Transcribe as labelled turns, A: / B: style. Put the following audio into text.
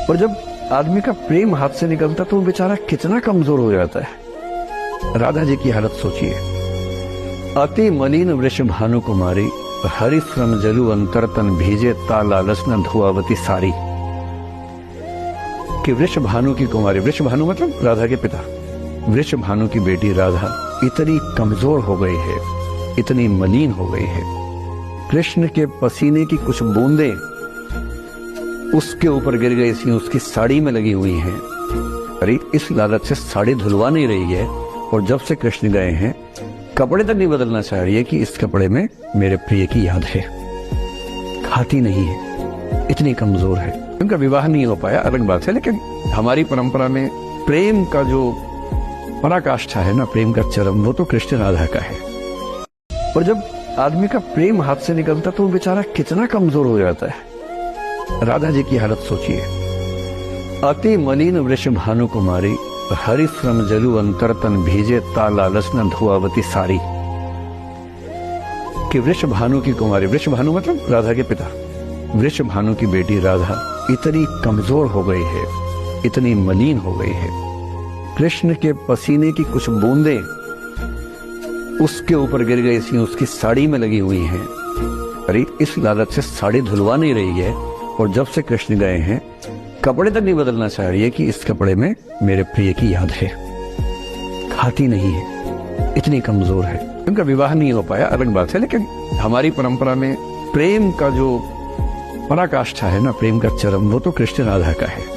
A: और जब आदमी का प्रेम हाथ से निकलता तो वो बेचारा कितना कमजोर हो जाता है। राधा जी की हालत सोचिए। अति मलिन वृष भानु कुमारी, हरिश्रम जलु अंतर तन भीजे ता लालस न धुआवती सारी। कि वृष भानु की कुमारी, वृष भानु मतलब राधा के पिता, वृष भानु की बेटी राधा इतनी कमजोर हो गई है, इतनी मलिन हो गई है, कृष्ण के पसीने की कुछ बूंदें उसके ऊपर गिर गई थी, उसकी साड़ी में लगी हुई हैं। अरे इस लालच से साड़ी धुलवा नहीं रही है, और जब से कृष्ण गए हैं कपड़े तक नहीं बदलना चाह रही है कि इस कपड़े में मेरे प्रिय की याद है। खाती नहीं है, इतनी कमजोर है। उनका विवाह नहीं हो पाया, अलग बात है, लेकिन हमारी परंपरा में प्रेम का जो पराकाष्ठा है ना, प्रेम का चरम, वो तो कृष्ण राधा का है। और जब आदमी का प्रेम हाथ से निकलता तो वो बेचारा कितना कमजोर हो जाता है। राधा जी की हालत सोचिए। अति मलिन वृष भानु कुमारी, हरिश्रम जलु अंतर तन भीजे ता लालस न धुआवती सारी। कि वृष भानु की कुमारी, वृष भानु मतलब राधा के पिता, वृष भानु की बेटी राधा इतनी कमजोर हो गई है, इतनी मलिन हो गई है, कृष्ण के पसीने की कुछ बूंदें उसके ऊपर गिर गई थी, उसकी साड़ी में लगी हुई हैं। अरे इस लालच से साड़ी धुलवा नहीं रही है, और जब से कृष्ण गए हैं कपड़े तक नहीं बदलना चाह रही है कि इस कपड़े में मेरे प्रिय की याद है। खाती नहीं है, इतनी कमजोर है। उनका विवाह नहीं हो पाया, अलग बात है, लेकिन हमारी परंपरा में प्रेम का जो पराकाष्ठा है ना, प्रेम का चरम, वो तो कृष्ण राधा का है।